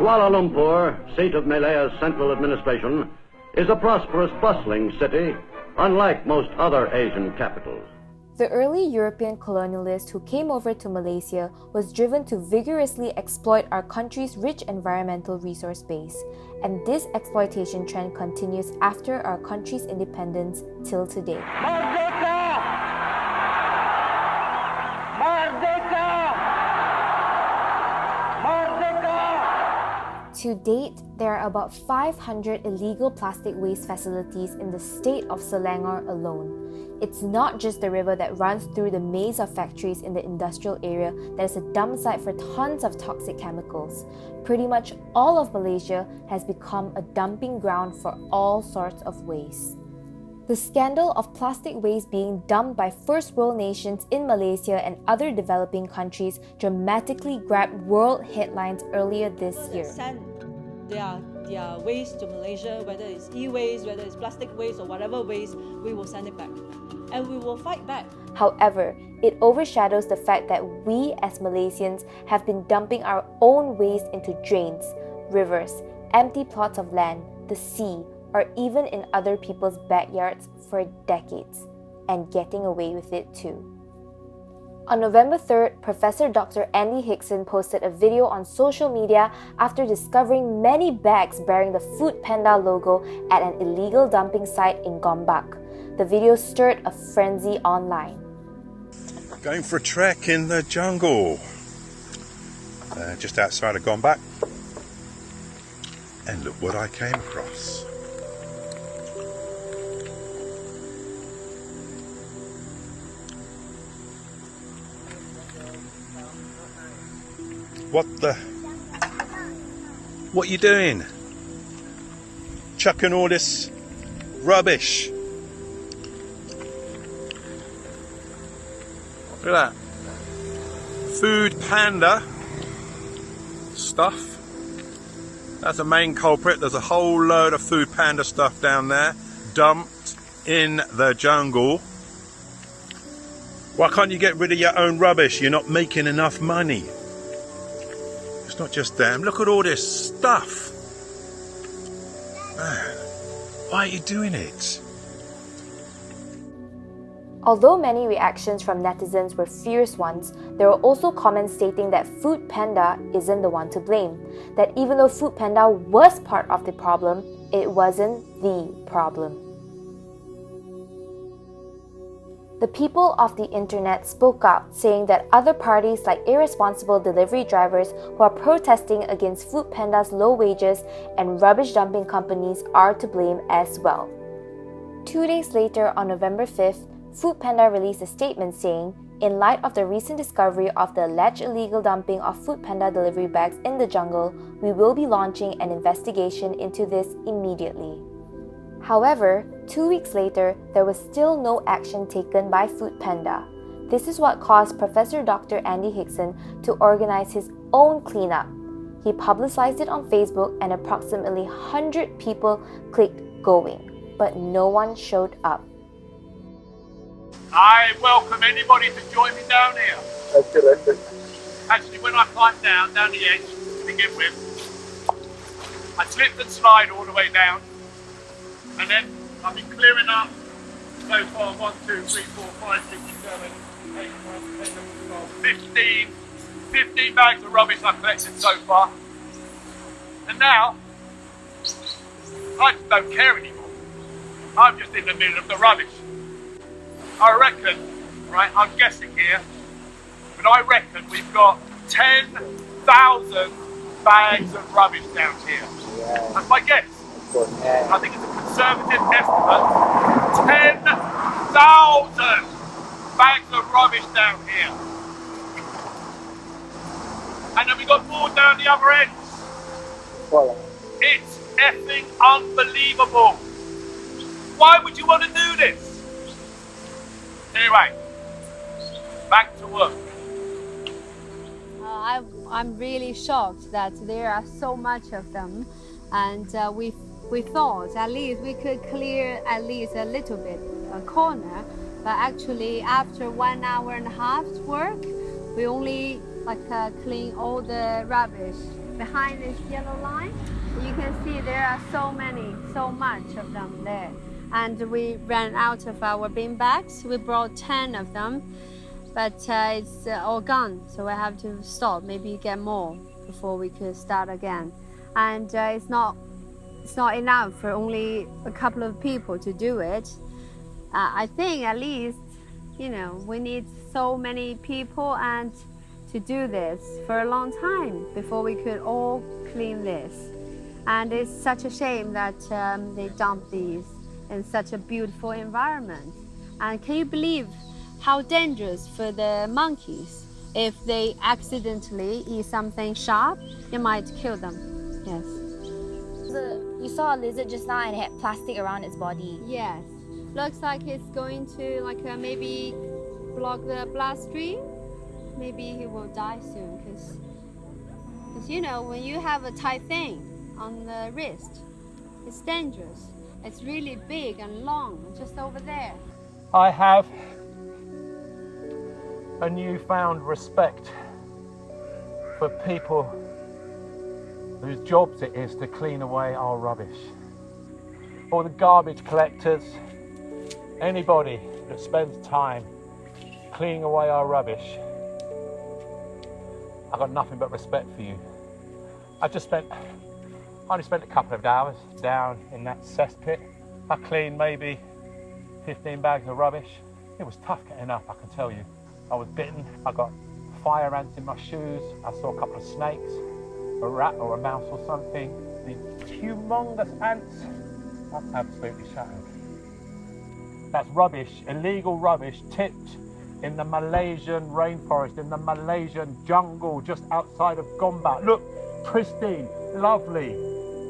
Kuala Lumpur, seat of Malaya's central administration, is a prosperous, bustling city, unlike most other Asian capitals. The early European colonialist who came over to Malaysia was driven to vigorously exploit our country's rich environmental resource base, and this exploitation trend continues after our country's independence till today. Merdeka! Merdeka! Merdeka! To date, there are about 500 illegal plastic waste facilities in the state of Selangor alone. It's not just the river that runs through the maze of factories in the industrial area that is a dump site for tons of toxic chemicals. Pretty much all of Malaysia has become a dumping ground for all sorts of waste. The scandal of plastic waste being dumped by first world nations in Malaysia and other developing countries dramatically grabbed world headlines earlier this year. Send their waste to Malaysia, whether it's e-waste, whether it's plastic waste or whatever waste, we will send it back. And we will fight back. However, it overshadows the fact that we as Malaysians have been dumping our own waste into drains, rivers, empty plots of land, the sea, or even in other people's backyards for decades, and getting away with it too. On November 3rd, Professor Dr. Andy Hickson posted a video on social media after discovering many bags bearing the Food Panda logo at an illegal dumping site in Gombak. The video stirred a frenzy online. Going for a trek in the jungle, just outside of Gombak, and look what I came across. What you doing? Chucking all this rubbish. Look at that. Food Panda stuff. That's the main culprit. There's a whole load of Food Panda stuff down there, dumped in the jungle. Why can't you get rid of your own rubbish? You're not making enough money. It's not just them. Look at all this stuff. Man, why are you doing it? Although many reactions from netizens were fierce ones, there were also comments stating that Food Panda isn't the one to blame. That even though Food Panda was part of the problem, it wasn't the problem. The people of the internet spoke out, saying that other parties like irresponsible delivery drivers who are protesting against Food Panda's low wages and rubbish dumping companies are to blame as well. 2 days later, on November 5th, Food Panda released a statement saying, in light of the recent discovery of the alleged illegal dumping of Food Panda delivery bags in the jungle, we will be launching an investigation into this immediately. However, 2 weeks later, there was still no action taken by Food Panda. This is what caused Professor Dr. Andy Hickson to organize his own cleanup. He publicized it on Facebook and approximately 100 people clicked going, but no one showed up. I welcome anybody to join me down here. Actually, when I climbed down the edge to begin with, I slipped and slide all the way down, and then I've been clearing up so far 1, 2, 3, 4, 5, 6, 7, 8, 9, 10, 11, 12, 15 bags of rubbish I've collected so far. And now, I just don't care anymore. I'm just in the middle of the rubbish. I reckon, right, I'm guessing here, but I reckon we've got 10,000 bags of rubbish down here. That's my guess. I think it's a conservative estimate. 10,000 bags of rubbish down here. And then we got more down the other end. It's effing unbelievable. Why would you want to do this? Anyway, back to work. I'm really shocked that there are so much of them, and we thought at least we could clear at least a little bit a corner, but actually after 1 hour and a half's work, we only clean all the rubbish behind this yellow line, you can see there are so much of them there. And we ran out of our bin bags. We brought 10 of them, but it's all gone. So we have to stop, maybe get more before we could start again. And it's not enough for only a couple of people to do it. I think at least, we need so many people and to do this for a long time before we could all clean this. And it's such a shame that they dump these in such a beautiful environment. And can you believe how dangerous for the monkeys? If they accidentally eat something sharp, it might kill them. Yes. You saw a lizard just now and it had plastic around its body. Yes. Looks like it's going to maybe block the bloodstream. Maybe he will die soon because when you have a tight thing on the wrist, it's dangerous. It's really big and long, just over there. I have a newfound respect for people whose jobs it is to clean away our rubbish. All the garbage collectors, anybody that spends time cleaning away our rubbish. I've got nothing but respect for you. I only spent a couple of hours down in that cesspit. I cleaned maybe 15 bags of rubbish. It was tough getting up, I can tell you. I was bitten, I got fire ants in my shoes, I saw a couple of snakes, a rat or a mouse or something. These humongous ants, I'm absolutely shattered. That's rubbish, illegal rubbish, tipped in the Malaysian rainforest, in the Malaysian jungle just outside of Gombak. Look, pristine, lovely,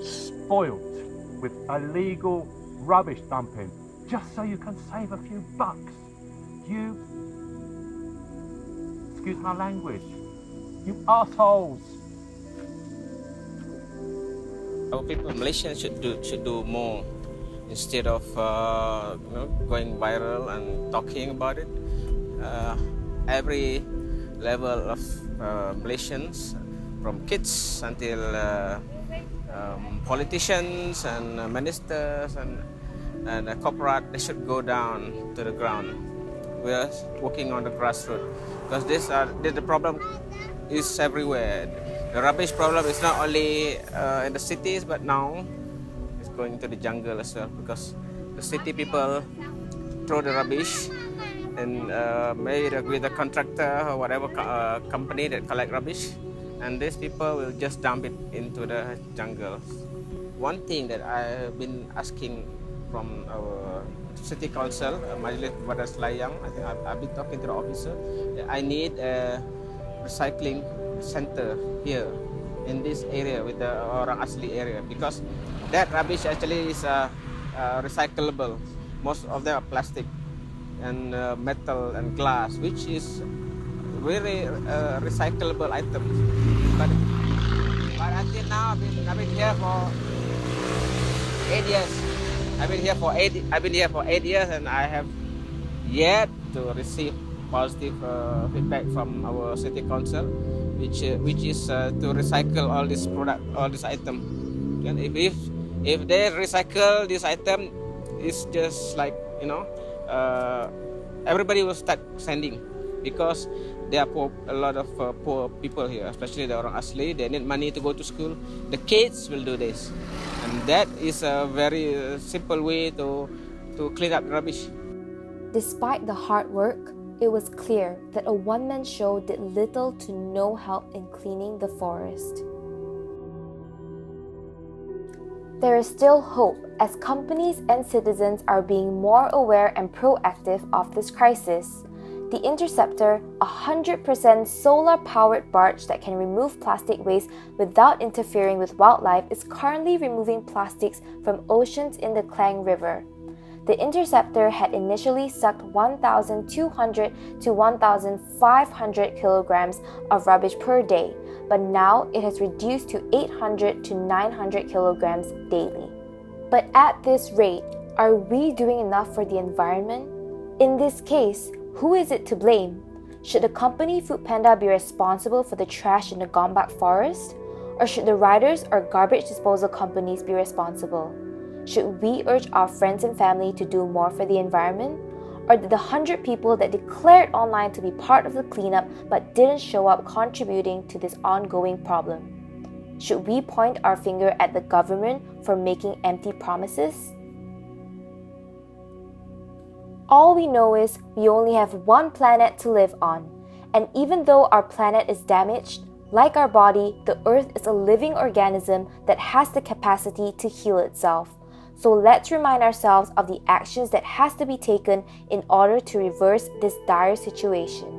spoilt with illegal rubbish dumping, just so you can save a few bucks. You, excuse my language, you assholes. Our people, Malaysians should do more instead of going viral and talking about it. Every level of Malaysians, from kids until politicians and ministers and corporate, they should go down to the ground. We are working on the grassroots because the problem is everywhere. The rubbish problem is not only in the cities, but now it's going to the jungle as well, because the city people throw the rubbish and maybe with a contractor or whatever company that collect rubbish, and these people will just dump it into the jungle. One thing that I've been asking from our city council, Majlis Badas Layang, I think I've been talking to the officer, I need a recycling center here in this area with the Orang Asli area, because that rubbish actually is recyclable. Most of them are plastic and metal and glass, which is really recyclable items. But until now, I've been here for 8 years. I've been here for 8 years, and I have yet to receive positive feedback from our city council, which is to recycle all this product, all this item. And if they recycle this item, it's just like everybody will start sending, because there are a lot of poor people here, especially the Orang Asli. They need money to go to school. The kids will do this, and that is a very simple way to clean up rubbish. Despite the hard work, it was clear that a one-man show did little to no help in cleaning the forest. There is still hope, as companies and citizens are being more aware and proactive of this crisis. The Interceptor, a 100% solar-powered barge that can remove plastic waste without interfering with wildlife, is currently removing plastics from oceans in the Klang River. The Interceptor had initially sucked 1,200 to 1,500 kilograms of rubbish per day, but now it has reduced to 800 to 900 kilograms daily. But at this rate, are we doing enough for the environment? In this case, who is it to blame? Should the company Food Panda be responsible for the trash in the Gombak forest? Or should the riders or garbage disposal companies be responsible? Should we urge our friends and family to do more for the environment? Or did the 100 people that declared online to be part of the cleanup but didn't show up contributing to this ongoing problem? Should we point our finger at the government for making empty promises? All we know is we only have one planet to live on, and even though our planet is damaged, like our body, the Earth is a living organism that has the capacity to heal itself. So let's remind ourselves of the actions that has to be taken in order to reverse this dire situation.